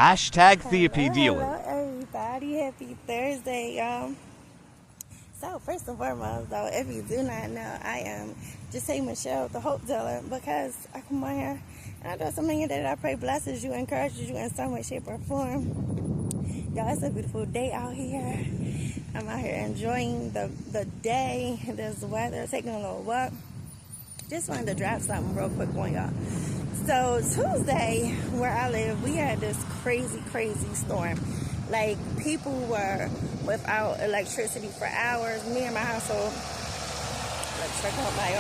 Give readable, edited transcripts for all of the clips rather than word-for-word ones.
Hashtag Hello, Dealer. hello, everybody. Happy Thursday, y'all. So, first and foremost, though, if you do not know, I am Jesse Michelle, the Hope Dealer, because I come on here and I do something that I pray blesses you, encourages you in some way, shape, or form. Y'all, it's a beautiful day out here. I'm out here enjoying the day, this weather, taking a little walk. Just wanted to drop something real quick on y'all. So Tuesday, where I live, we had this crazy storm. Like, people were without electricity for hours. Me and my household, let's check out my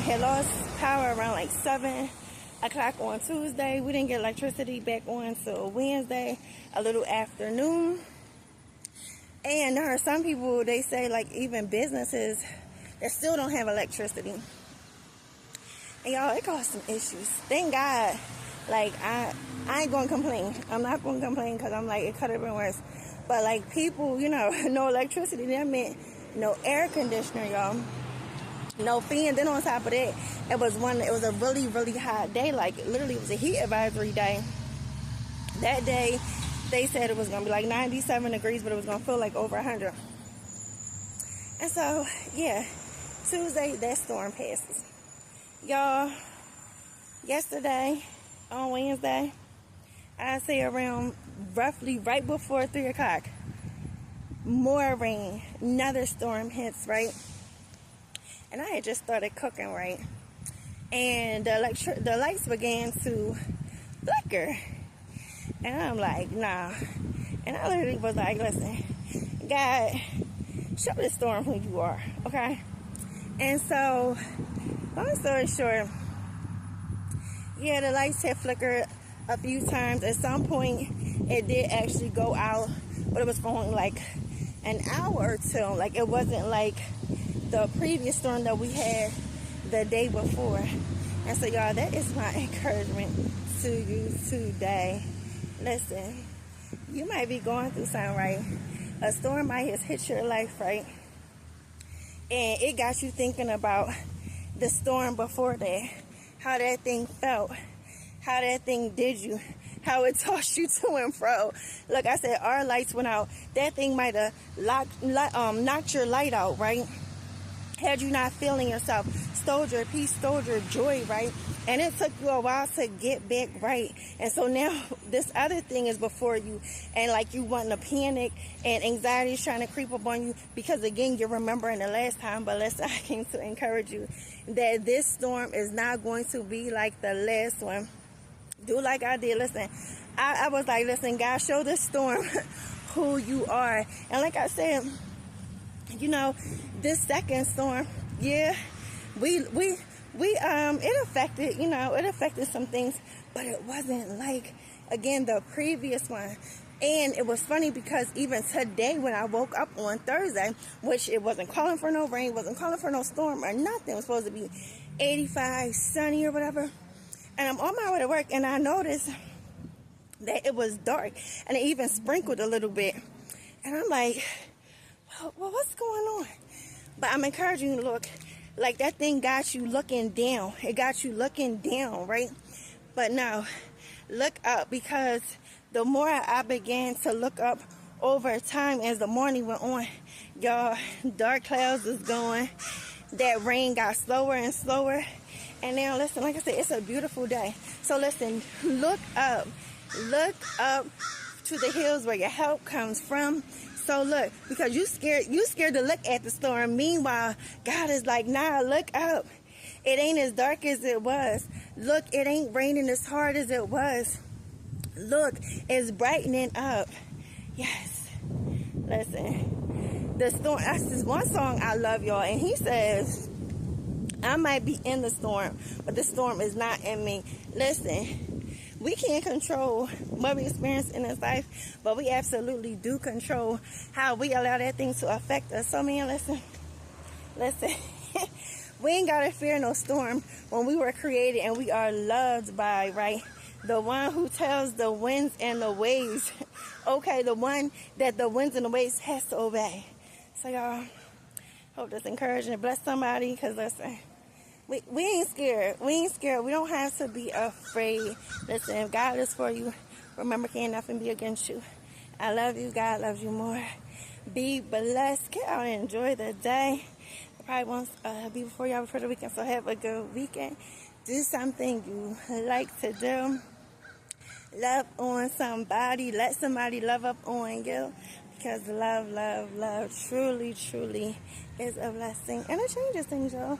had lost power around like 7 o'clock on Tuesday. We didn't get electricity back on until Wednesday, a little afternoon. And there are some people, they say, like, even businesses that still don't have electricity. And y'all, it caused some issues. Thank God. Like, I ain't gonna complain. I'm not gonna complain because I'm like, it could have been worse. But like, people, no electricity. That meant no air conditioner, y'all. No fan. Then on top of that, it was a really hot day. Like, literally, it was a heat advisory day. That day, they said it was gonna be like 97 degrees, but it was gonna feel like over 100. And so, yeah, Tuesday, that storm passes. Y'all, yesterday, on Wednesday, I say around roughly right before 3 o'clock, more rain, another storm hits, right? And I had just started cooking, right? And the lights began to flicker. And I'm like, nah. And I literally was like, listen, God, show the storm who you are, okay? And so, long story short, yeah, the lights had flickered a few times. At some point, it did actually go out, but it was for only like an hour or two. Like, it wasn't like the previous storm that we had the day before. And so, y'all, that is my encouragement to you today. Listen, you might be going through something, right? A storm might have hit your life, right? And it got you thinking about the storm before that, how that thing felt, how that thing did you, how it tossed you to and fro. Like I said, our lights went out. That thing might have knocked your light out, right? Had you not feeling yourself, stole your peace, stole your joy, right? And it took you a while to get back right. And so now this other thing is before you, and like you wanting to panic, and anxiety is trying to creep up on you because, again, you're remembering the last time. But listen, I came to encourage you that this storm is not going to be like the last one. Do like I did. Listen, I was like, listen, God, show this storm who you are. And like I said, this second storm, yeah, it affected some things, but it wasn't like, again, the previous one. And it was funny because even today when I woke up on Thursday, which it wasn't calling for no rain, wasn't calling for no storm or nothing, it was supposed to be 85, sunny or whatever, and I'm on my way to work, and I noticed that it was dark, and it even sprinkled a little bit, and I'm like, well, what's going on? But I'm encouraging you to look. Like, that thing got you looking down. It got you looking down, right? But no, look up, because the more I began to look up over time as the morning went on, y'all, dark clouds was going. That rain got slower and slower. And now, listen, like I said, it's a beautiful day. So listen, look up. Look up to the hills where your help comes from. So look, because you scared to look at the storm. Meanwhile, God is like, nah, look up. It ain't as dark as it was. Look, it ain't raining as hard as it was. Look, it's brightening up. Yes. Listen, the storm, that's this one song I love, y'all. And he says, I might be in the storm, but the storm is not in me. Listen, we can't control what we experience in this life, but we absolutely do control how we allow that thing to affect us. So, man, listen, we ain't got to fear no storm when we were created and we are loved by, right, the one who tells the winds and the waves, okay, the one that the winds and the waves has to obey. So, y'all, hope this encouraging and bless somebody, because, listen, we ain't scared. We ain't scared. We don't have to be afraid. Listen, if God is for you, Remember, can't nothing be against you. I love you. God loves you more. Be blessed. Get out and enjoy the day. I probably won't be before y'all for the weekend, so have a good weekend. Do something you like to do. Love on somebody. Let somebody love up on you. Because love truly is a blessing. And it changes things, y'all.